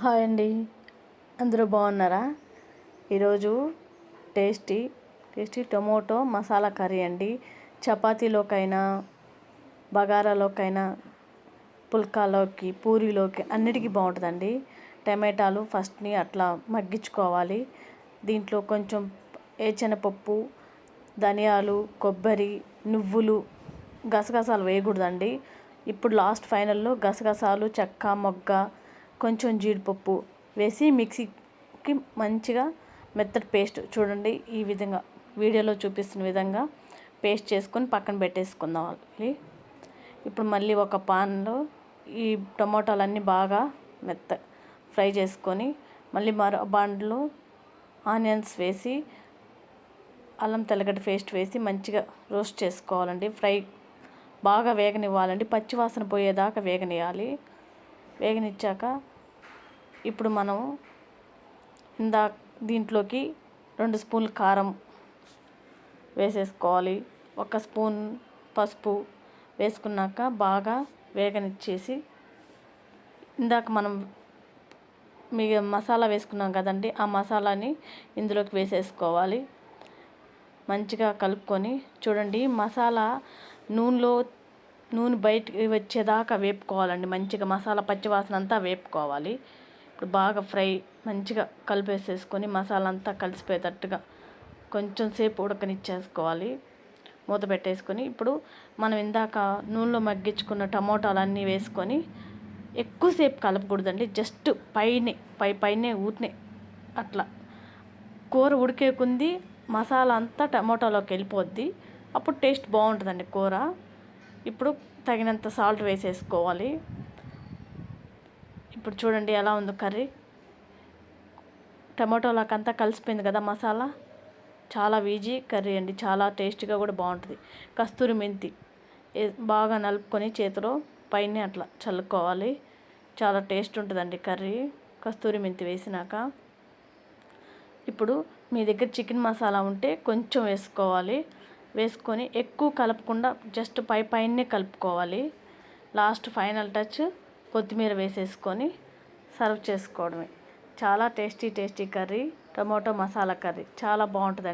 Hi అండి, అందరూ బాగున్నారా? ఈరోజు టేస్టీ టొమాటో మసాలా కర్రీ అండి. చపాతీలోకైనా, బగారాలోకైనా, పుల్కాలోకి, పూరీలోకి అన్నిటికీ బాగుంటుందండి. టమాటాలు ఫస్ట్ని అట్లా మగ్గించుకోవాలి. దీంట్లో కొంచెం శనగపప్పు, ధనియాలు, కొబ్బరి, నువ్వులు, గసగసాలు వేయకూడదండి. ఇప్పుడు లాస్ట్ ఫైనల్లో గసగసాలు, చెక్క, మొగ్గ, కొంచెం జీడిపప్పు వేసి మిక్సీకి మంచిగా మెత్తటి పేస్ట్ చూడండి, ఈ విధంగా వీడియోలో చూపిస్తున్న విధంగా పేస్ట్ చేసుకొని పక్కన పెట్టేసుకుందాం. ఇప్పుడు మళ్ళీ ఒక పాన్లో ఈ టమోటాలన్నీ బాగా ఫ్రై చేసుకొని మళ్ళీ మరో బాండ్లో ఆనియన్స్ వేసి, అల్లం తెల్లగడ్డ పేస్ట్ వేసి మంచిగా రోస్ట్ చేసుకోవాలండి. బాగా వేగనివ్వాలండి, పచ్చివాసన పోయేదాకా వేగనిచ్చాక ఇప్పుడు మనం దీంట్లోకి 2 స్పూన్లు కారం వేసేసుకోవాలి. 1 స్పూన్ పసుపు వేసుకున్నాక బాగా వేగనిచ్చేసి, ఇందాక మనం మసాలా వేసుకున్నాం కదండి, ఆ మసాలాని ఇందులోకి వేసేసుకోవాలి. మంచిగా కలుపుకొని చూడండి, మసాలా నూనె బయటికి వచ్చేదాకా వేపుకోవాలండి. మంచిగా మసాలా పచ్చివాసన అంతా వేపుకోవాలి. ఇప్పుడు బాగా మంచిగా కలిపేసేసుకొని మసాలా అంతా కలిసిపోయేటట్టుగా కొంచెం సేపు ఉడకనిచ్చేసుకోవాలి. మూత పెట్టేసుకొని ఇప్పుడు మనం ఇందాక నూనెలో మగ్గించుకున్న టమోటాలన్నీ వేసుకొని ఎక్కువసేపు కలపకూడదండి. జస్ట్ పైనే ఊరినే అట్లా కూర ఉడికే కొంది మసాలా అంతా టమోటాలోకి వెళ్ళిపోద్ది. అప్పుడు టేస్ట్ బాగుంటుందండి కూర. ఇప్పుడు తగినంత సాల్ట్ వేసేసుకోవాలి. ఇప్పుడు చూడండి ఎలా ఉందో కర్రీ. టమాటోలకు అంతా కలిసిపోయింది కదా మసాలా. చాలా ఈజీ కర్రీ అండి, చాలా టేస్టీగా కూడా బాగుంటుంది. కస్తూరి మెంతి బాగా నలుపుకొని చేతిలో పైన అట్లా చల్లుకోవాలి. చాలా టేస్ట్ ఉంటుందండి కర్రీ కస్తూరి మెంతి వేసినాక. ఇప్పుడు మీ దగ్గర చికెన్ మసాలా ఉంటే కొంచెం వేసుకోవాలి. వేసుకొని ఎక్కువ కలపకుండా జస్ట్ పైనే కలుపుకోవాలి. లాస్ట్ ఫైనల్ టచ్ కొత్తిమీర వేసేసుకొని సర్వ్ చేసుకోవడమే. చాలా tasty curry, tomato masala curry చాలా బాగుంటుందండి.